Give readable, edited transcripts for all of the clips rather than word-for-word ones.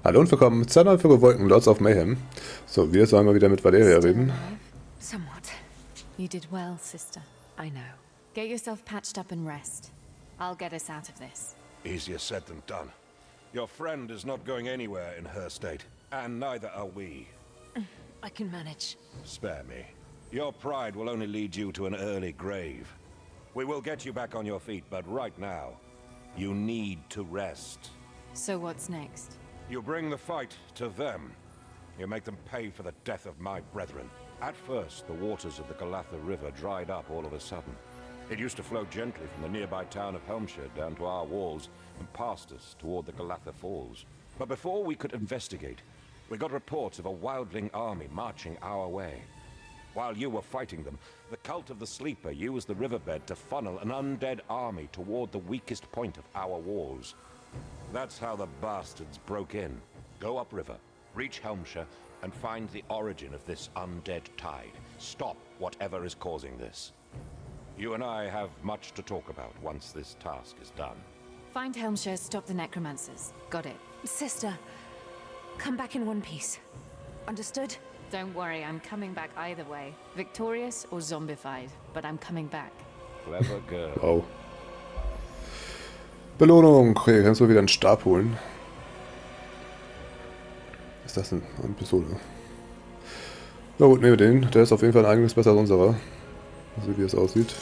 Hallo und willkommen zu einer neuen Folge Wolken, Lords of Mayhem. So, wir sollen mal wieder mit Valeria reden. Somewhat. You did well, sister. I know. Get yourself patched up and rest. I'll get us out of this. Easier said than done. Your friend is not going anywhere in her state, and neither are we. I can manage. Spare me. Your pride will only lead you to an early grave. We will get you back on your feet, but right now, you need to rest. So what's next? You bring the fight to them. You make them pay for the death of my brethren. At first, the waters of the Galatha River dried up all of a sudden. It used to flow gently from the nearby town of Helmshire down to our walls and past us toward the Galatha Falls. But before we could investigate, we got reports of a wildling army marching our way. While you were fighting them, the cult of the Sleeper used the riverbed to funnel an undead army toward the weakest point of our walls. That's how the bastards broke in. Go upriver, reach Helmshire, and find the origin of this undead tide. Stop whatever is causing this. You and I have much to talk about once this task is done. Find Helmshire, stop the necromancers. Got it. Sister, come back in one piece. Understood? Don't worry, I'm coming back either way. Victorious or zombified, but I'm coming back. Clever girl. Oh. Belohnung. Okay, kannst du wieder einen Stab holen. Was ist das denn? Eine Pistole. Na gut, nehmen wir den. Der ist auf jeden Fall ein einiges besser als unserer. Also wie es aussieht.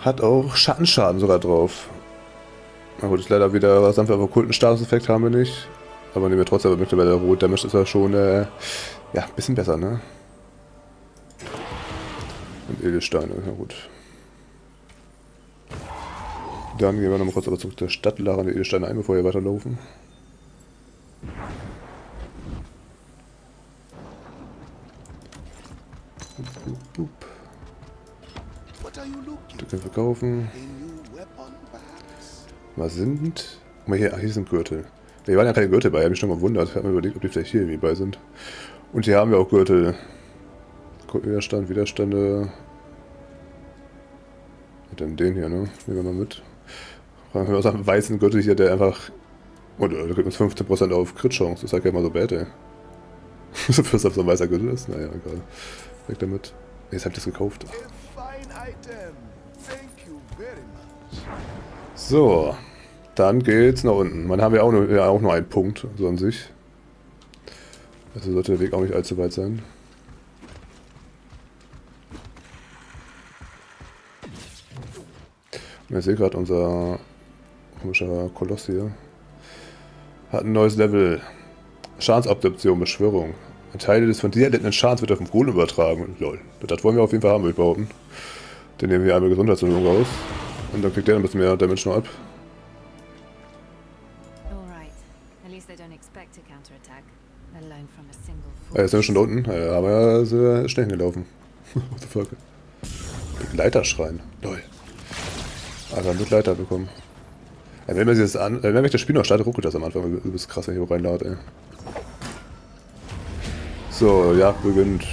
Hat auch Schattenschaden sogar drauf. Na gut, ist leider wieder was einfach okkulten Statuseffekt haben wir nicht. Aber nehmen wir trotzdem mittlerweile rot. Damage ist ja schon ja, ein bisschen besser, ne? Und Edelsteine, na gut. Dann gehen wir noch mal kurz aber zurück zur Stadt, lagern die Edelsteine ein, bevor wir weiterlaufen. Die können wir verkaufen. Was sind? Guck mal hier, hier sind Gürtel. Hier waren ja keine Gürtel bei, ich habe mich schon gewundert. Ich habe mir überlegt, ob die vielleicht hier irgendwie bei sind. Und hier haben wir auch Gürtel. Widerstand, Widerstände. Und dann den hier, ne? Nehmen wir mal mit. Dann haben wir auch einen weißen Gürtel hier, der einfach. Oh, der gibt uns 15% auf Crit-Chance. Das ist halt ja mal so bad, ey. So fürs auf so ein weißer Gürtel ist. Naja, egal. Weg damit. Jetzt hab ich das gekauft. So. Dann geht's nach unten. Man haben ja auch nur einen Punkt, so an sich. Also sollte der Weg auch nicht allzu weit sein. Und ich sehe gerade, unser komischer Koloss hier hat ein neues Level. Schadensabsorption, Beschwörung. Ein Teil des von dir erlittenen Schadens wird auf den Golem übertragen. Lol. Das wollen wir auf jeden Fall haben, würde ich behaupten. Den nehmen wir einmal Gesundheitsversorgung raus. Und dann kriegt der ein bisschen mehr Damage noch ab. Jetzt sind wir schon da unten. Ja, aber sind wir schnell gelaufen. What the fuck? Begleiterschrein. Lol. Aber Begleiter bekommen. Ja, wenn man sich das wenn ich das Spiel noch startet, ruckelt das am Anfang. Du bist krass, wenn ich hier reinlade, ey. So, Jagd beginnt. Ich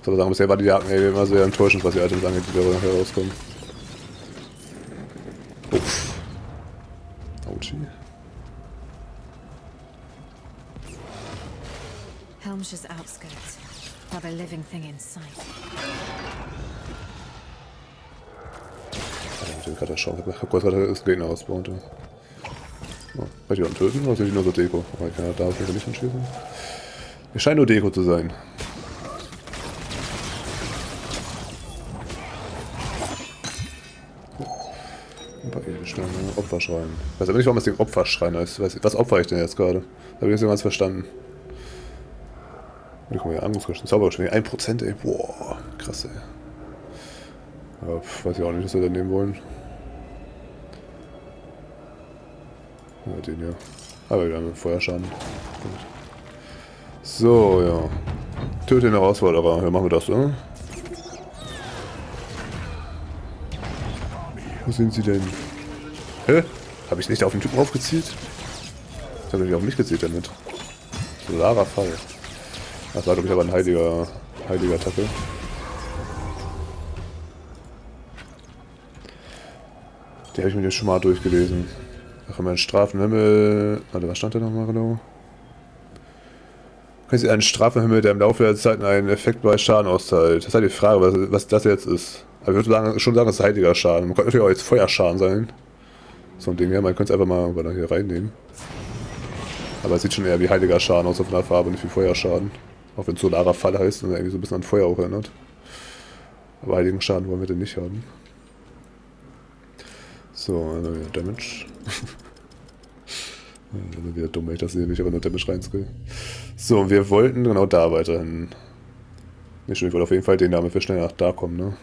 soll sagen, bisher war die Jagd immer sehr enttäuschend, was die Items angeht, die da herauskommen. Uff. Autschi. Helmshire's outskirts. Not a living thing in sight. Ich will gerade schauen, ich habe kurz gerade das Gegner ausbauen. Oh, kann ich jemanden töten oder sind die nur so Deko? Aber ich kann ja da auf jeden Fall nicht anschließen. Wir scheinen nur Deko zu sein. Ein paar Edelsteine, Opferschrein. Ich weiß aber nicht, warum das Ding Opferschrein heißt. Was opfer ich denn jetzt gerade? Da habe ich jetzt irgendwas verstanden. Guck mal hier, Angriffskosten, Zaubergeschwindigkeit, 1%, ey. Boah, krass, ey. Ja, weiß ich auch nicht, was wir da nehmen wollen. Ja, den hier. Aber wir haben Feuerschaden. Gut. So, ja. Töte den Herausforderer. Ja, machen wir das, oder? Wo sind sie denn? Hä? Habe ich nicht auf den Typen aufgezielt? Ich habe nicht auf mich gezielt damit. Solarer Fall. Das war, glaube ich, aber ein heiliger Attacke. Die habe ich mir jetzt schon mal durchgelesen. Ach, mein Strafenhimmel. Warte, was stand da nochmal genau? Können Sie einen Strafenhimmel, der im Laufe der Zeit einen Effekt bei Schaden austeilt? Das ist halt die Frage, was das jetzt ist. Aber ich würde schon sagen, das ist heiliger Schaden. Man könnte natürlich auch jetzt Feuerschaden sein. So ein Ding, ja, man könnte es einfach mal hier reinnehmen. Aber es sieht schon eher wie heiliger Schaden aus auf einer Farbe, nicht wie Feuerschaden. Auch wenn es solarer Fall heißt und irgendwie so ein bisschen an Feuer auch erinnert. Aber heiligen Schaden wollen wir denn nicht haben. So, dann wieder Damage. Dann wieder dumm, wenn ich das sehe, wie ich aber nur Damage reinskill. So, wir wollten genau da weiterhin. Nicht schon, ich wollte auf jeden Fall den, damit wir schnell nach da kommen, ne?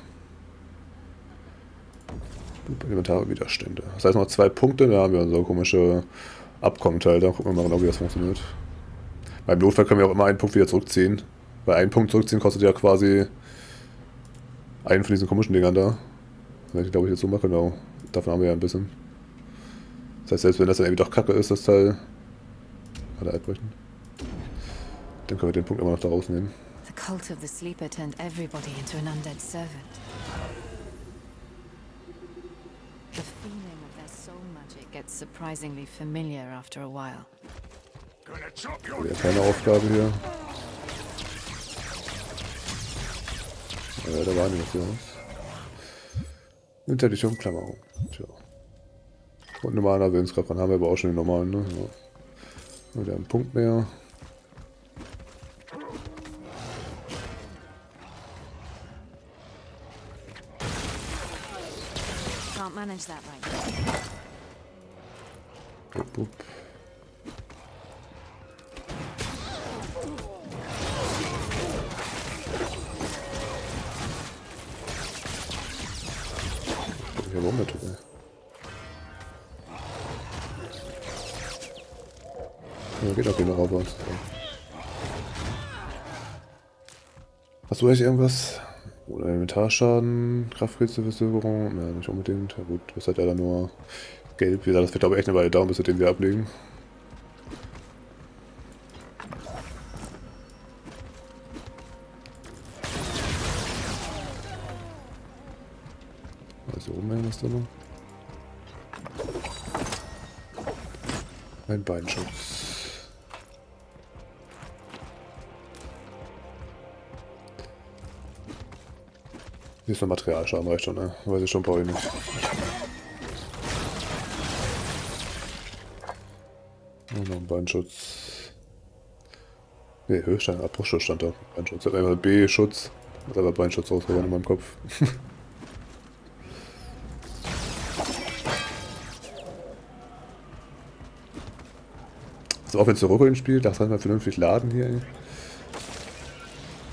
Elementare Widerstände. Das heißt noch 2 Punkte, da haben wir so komische Abkommenteil. Da gucken wir mal genau, wie das funktioniert. Beim Notfall können wir auch immer einen Punkt wieder zurückziehen. Weil einen Punkt zurückziehen kostet ja quasi einen von diesen komischen Dingern da. Wenn ich glaube ich jetzt so mache, genau. Davon haben wir ja ein bisschen. Das heißt, selbst wenn das dann irgendwie doch kacke ist, das Teil. Alle einbrechen. Dann können wir den Punkt immer noch da rausnehmen. The cult of the sleeper turned everybody into an undead servant. The feeling of their soul magic gets surprisingly familiar after a while. Wieder keine Aufgabe hier. Ja, da war nichts für uns. Hinterliche Umklammerung. Tja. Und normaler Willenskraft, haben wir aber auch schon den normalen, ne? Ja. Wieder einen Punkt mehr. Can't manage that right. Bup, bup. Ich habe auch mit, ey. Ja, geht auch wieder raus. Hast du eigentlich irgendwas? Oder Elementarschaden, Krafträtselverzögerung? Ja, nicht unbedingt. Ja gut, das hat ja dann nur gelb. Wie gesagt, das wird glaube ich echt eine Weile dauern, bis wir den wieder ablegen. Also oben irgendwas drin. Ein Beinschutz. Hier ist noch Materialschaden, reicht schon, ne? Weiß ich schon, brauche ich nicht. Und noch ein Beinschutz. Ne, Höchststand, Abbruchschutz stand da. Beinschutz. Ich hab einfach B-Schutz. Ich hab aber Beinschutz rausgehauen in meinem Kopf. Also auch wenn es zurück spielt, das kann man vernünftig laden hier, ey.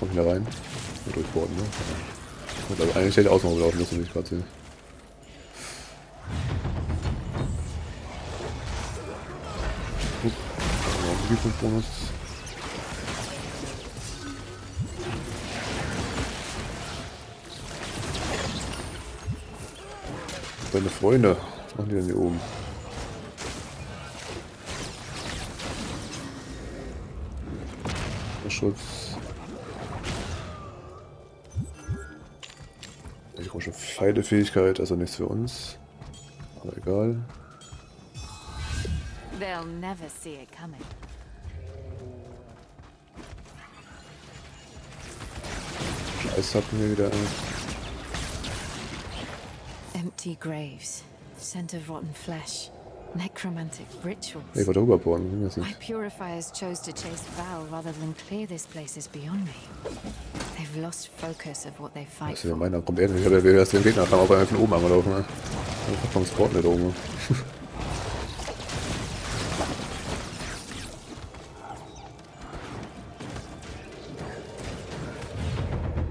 Komm ich da rein? Und durchbohren, ne? Also eigentlich hätte ich außen laufen müssen, wie ich gerade sehe. Bonus. Meine Freunde, was machen die denn hier oben? Schutz. Ich brauche schon Pfeilefähigkeit, also nichts für uns. Aber egal. They'll never see it coming. Scheiß hatten wir wieder. Empty graves, scent of rotten flesh, necromantic rituals. Ich wollte rüberbohren, das My nicht. purifiers chose to chase Val rather than clear this place is beyond me. They've lost focus of what they fight Das ist ja for. meiner, kommt eher nicht. Ich habe ja erst den Gegner, kam aber von oben angelaufen. Ne? Einfach vom Sport nicht oben.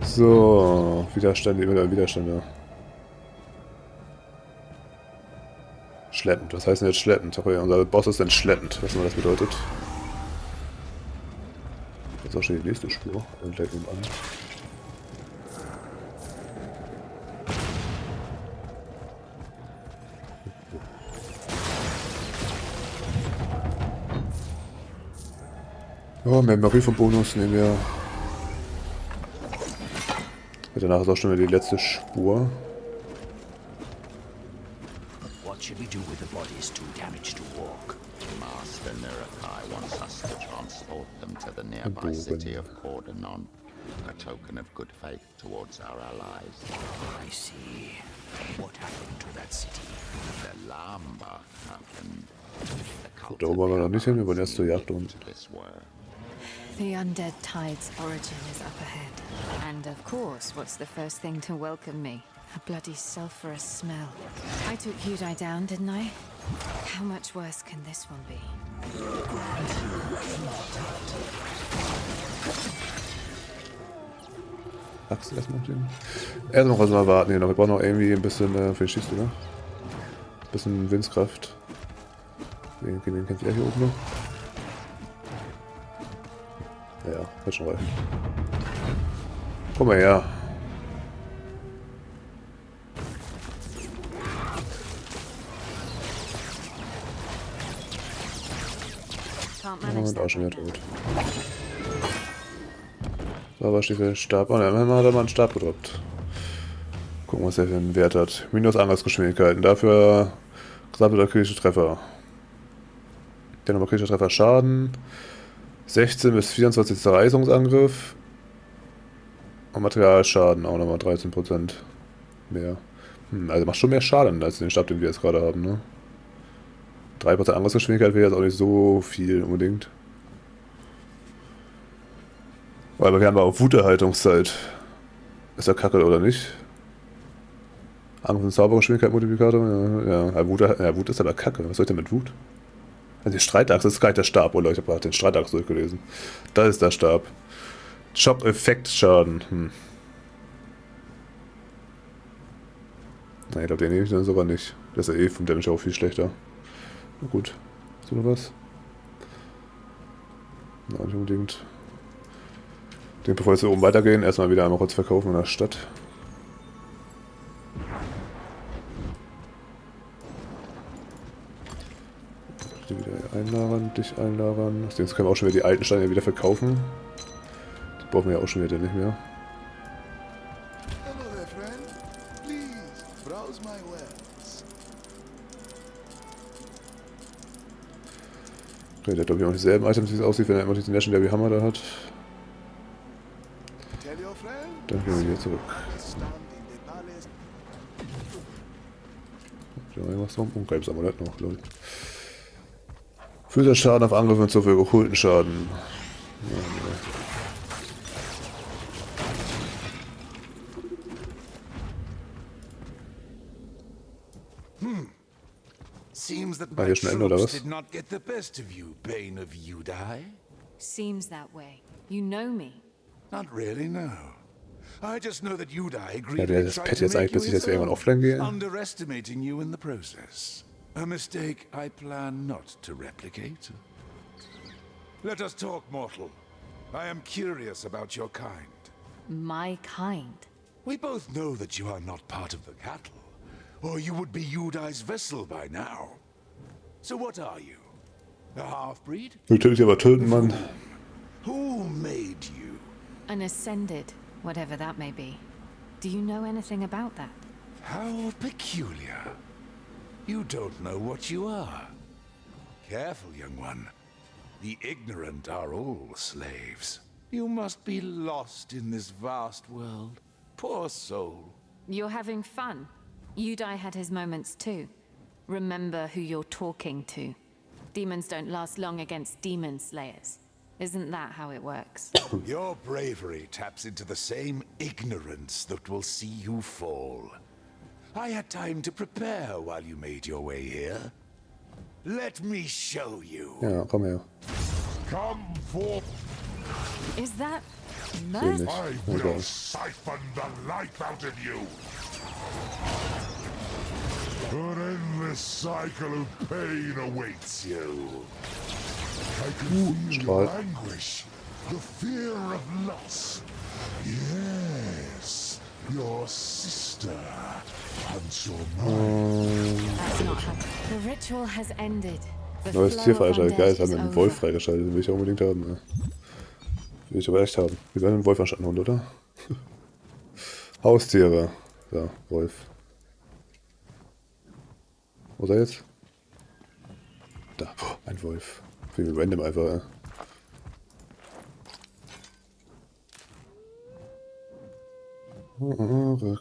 So, Widerstände, immer Widerstände. Schleppend, was heißt denn jetzt schleppend? Okay, unser Boss ist denn schleppend, was immer das bedeutet. Das ist auch schon die nächste Spur. Und gleich an. Ja, Memory vom Bonus nehmen wir. Danach ist auch schon wieder die letzte Spur. What should we do with the bodies too damaged to walk? Master Nirakai wants us to transport them to the nearby city of Cordonon, a token of good faith towards our allies. I see. What happened to that city? The Lamba happened. Da oben wollen wir noch nicht hin, wir wollen erst zur Jagd unten. The undead tide's origin is up ahead. And of course, what's the first thing to welcome me? A bloody sulphurous smell. I took Udai down, didn't I? How much worse can this one be? Axt erstmal den. Erst noch was mal warten hier noch. Wir brauchen noch irgendwie ein bisschen für den Schießt, oder? Ein bisschen Windskraft. Den kennt ihr hier oben noch. Ja, wird schon reichen. Komm mal her. Und auch schon wieder tot. So, aber steht der Stab. Oh ne, immerhin hat er mal einen Stab gedroppt. Gucken, was er für einen Wert hat. Minus Angriffsgeschwindigkeiten. Dafür gesammelter kritischer Treffer. Der nochmal kritischer Treffer Schaden. 16 bis 24 Zerreißungsangriff. Und Materialschaden auch nochmal 13% mehr. Also macht schon mehr Schaden als den Stab, den wir jetzt gerade haben, ne? 3% Angriffsgeschwindigkeit wäre jetzt auch nicht so viel unbedingt. Aber wir haben auch Wuterhaltungszeit. Ist der Kacke oder nicht? Angriff- und Zaubergeschwindigkeit-Multiplikator? Ja, Wut ist aber Kacke. Was soll ich denn mit Wut? Also die Streitachse ist gar nicht der Stab, oder? Ich habe gerade den Streitachse durchgelesen. Das ist der Stab. Schock-Effekt-Schaden. Na, ich glaube, den nehme ich dann sogar nicht. Das ist ja eh vom Damage auch viel schlechter. Na gut. Hast du noch was? Na, nicht unbedingt. Ich denke, bevor wir jetzt hier oben weitergehen, erstmal wieder einmal kurz verkaufen in der Stadt. Die wieder einlagern, dich einlagern. Jetzt können wir auch schon wieder die alten Steine wieder verkaufen. Die brauchen wir ja auch schon wieder nicht mehr. Hello there, friend. Please, browse my wares. Okay, der hat glaube ich auch dieselben Items, wie es aussieht, wenn er immer diesen Legendary Hammer da hat. Tell your friend. Dann gehen wir wieder zurück. Stand in the palace. Ja, irgendwas noch. Und gelbes Amulett noch, glaube ich. Physischer Schaden auf Angriff und so viel okkulten Schaden. Ja, Seems that hier my schon Ende, oder troops was? did not get the best of you, Bane of Udai. Seems that way. You know me. Not really, no. I just know that Udai Ja, greedily der das tried Pet to jetzt make eigentlich, you bis ich his jetzt irgendwann own, offline gehe. underestimating you in the process. A mistake I plan not to replicate. Let us talk, mortal. I am curious about your kind. My kind. We both know that you are not part of the cattle, or you would be Udai's vessel by now. So what are you? A half-breed? Ich will dich aber töten, Mann. Who made you? An ascended, whatever that may be. Do you know anything about that? How peculiar. You don't know what you are. Careful, young one. The ignorant are all slaves. You must be lost in this vast world. Poor soul. You're having fun. Udai had his moments too. Remember who you're talking to. Demons don't last long against demon slayers. Isn't that how it works? Your bravery taps into the same ignorance that will see you fall. I had time to prepare while you made your way here. Let me show you. Ja, komm her. Come forth, Is that Seh mirth? nicht. I Oh will Gott. siphon the life out of you. An endless cycle of pain awaits you. I can feel your Strahl. anguish, the fear of loss. Yes, your sister hunts your mind. That's not how. The ritual has ended. The Neues flow Tier of freigeschaltet. undead Geil, is haben wir einen over. Wolf freigeschaltet. Den will ich auch unbedingt haben. Ja. Will ich aber echt haben. Wir werden einen Wolf anstatt einen Hund, oder? Haustiere. Ja, Wolf. Wo ist er jetzt? Da, ein Wolf. Wie random einfach.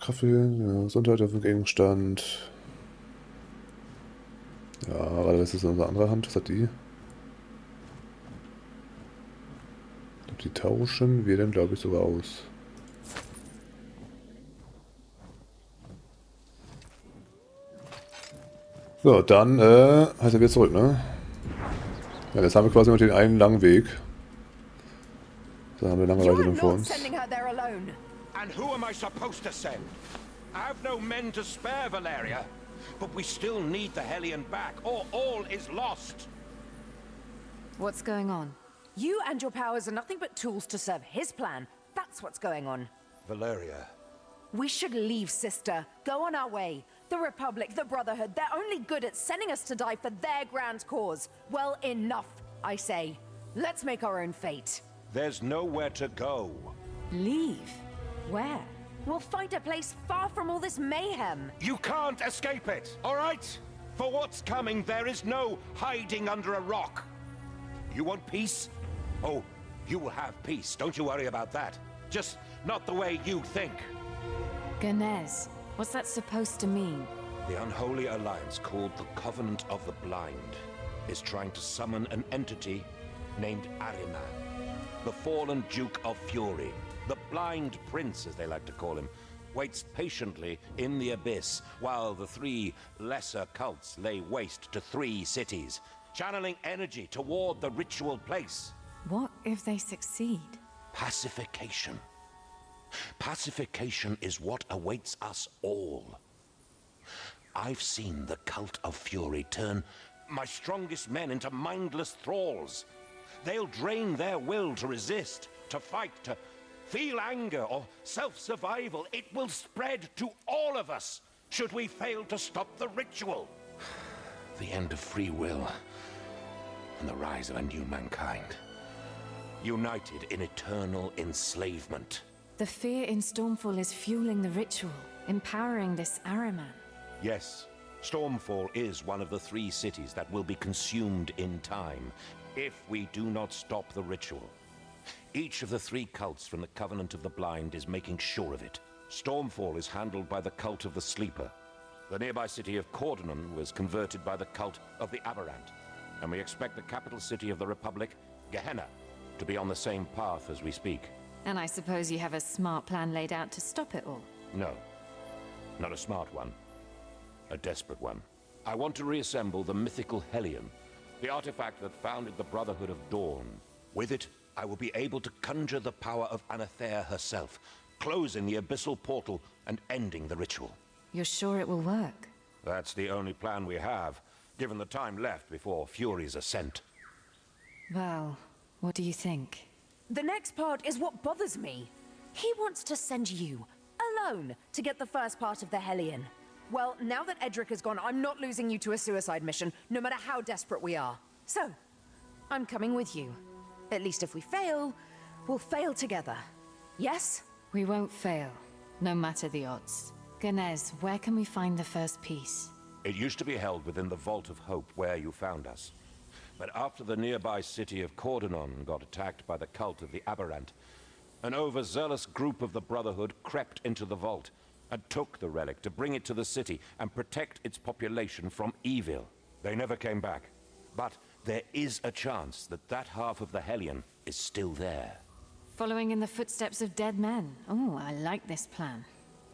Kaffee, Gesundheit auf dem Gegenstand. Ja, aber das ist in unserer anderen Hand. Was hat die? Die tauschen wir dann, glaube ich, sogar aus. So, dann heißt er wieder zurück, ne? Ja, jetzt haben wir quasi noch den einen langen Weg. Da haben wir lange Reise dann vor uns. And who am I supposed to send? I have no men to spare, Valeria. But we still need the Hellion back, or all is lost. What's going on? You and your powers are nothing but tools to serve his plan. That's what's going on. Valeria. We should leave, sister. Go on our way. The Republic, the Brotherhood, they're only good at sending us to die for their grand cause. Well, enough, I say. Let's make our own fate. There's nowhere to go. Leave? Where? We'll find a place far from all this mayhem. You can't escape it, all right? For what's coming, there is no hiding under a rock. You want peace? Oh, you will have peace. Don't you worry about that. Just not the way you think. Ganesh, what's that supposed to mean? The unholy alliance called the Covenant of the Blind is trying to summon an entity named Ahriman, the fallen Duke of Fury. The Blind Prince, as they like to call him, waits patiently in the abyss while the three lesser cults lay waste to 3 cities, channeling energy toward the ritual place. What if they succeed? Pacification. Pacification is what awaits us all. I've seen the Cult of Fury turn my strongest men into mindless thralls. They'll drain their will to resist, to fight, to feel anger or self-survival. It will spread to all of us should we fail to stop the ritual. The end of free will and the rise of a new mankind. United in eternal enslavement. The fear in Stormfall is fueling the ritual, empowering this Ahriman. Yes, Stormfall is one of the 3 cities that will be consumed in time if we do not stop the ritual. Each of the 3 cults from the Covenant of the Blind is making sure of it. Stormfall is handled by the Cult of the Sleeper. The nearby city of Cordonon was converted by the Cult of the Aberrant. And we expect the capital city of the Republic, Gehenna, to be on the same path as we speak. And I suppose you have a smart plan laid out to stop it all? No, not a smart one. A desperate one. I want to reassemble the mythical Hellion, the artifact that founded the Brotherhood of Dawn. With it, I will be able to conjure the power of Anathea herself, closing the abyssal portal and ending the ritual. You're sure it will work? That's the only plan we have, given the time left before Fury's ascent. Well, what do you think? The next part is what bothers me. He wants to send you, alone, to get the first part of the Hellion. Well, now that Edric has gone, I'm not losing you to a suicide mission, no matter how desperate we are. So, I'm coming with you. At least if we fail, we'll fail together. Yes? We won't fail, no matter the odds. Ganesh, where can we find the first piece? It used to be held within the Vault of Hope where you found us. But after the nearby city of Cordonon got attacked by the Cult of the Aberrant, an overzealous group of the Brotherhood crept into the vault and took the relic to bring it to the city and protect its population from evil. They never came back. But there is a chance that that half of the Hellion is still there. Following in the footsteps of dead men. Oh, I like this plan.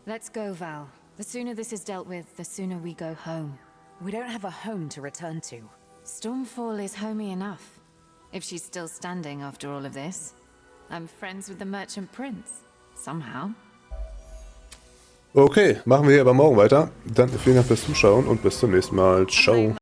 Let's go, Val. The sooner this is dealt with, the sooner we go home. We don't have a home to return to. Stormfall is homey enough. If she's still standing after all of this. I'm friends with the Merchant Prince. Somehow. Okay, machen wir hier aber morgen weiter. Dann vielen Dank fürs Zuschauen und bis zum nächsten Mal. Ciao.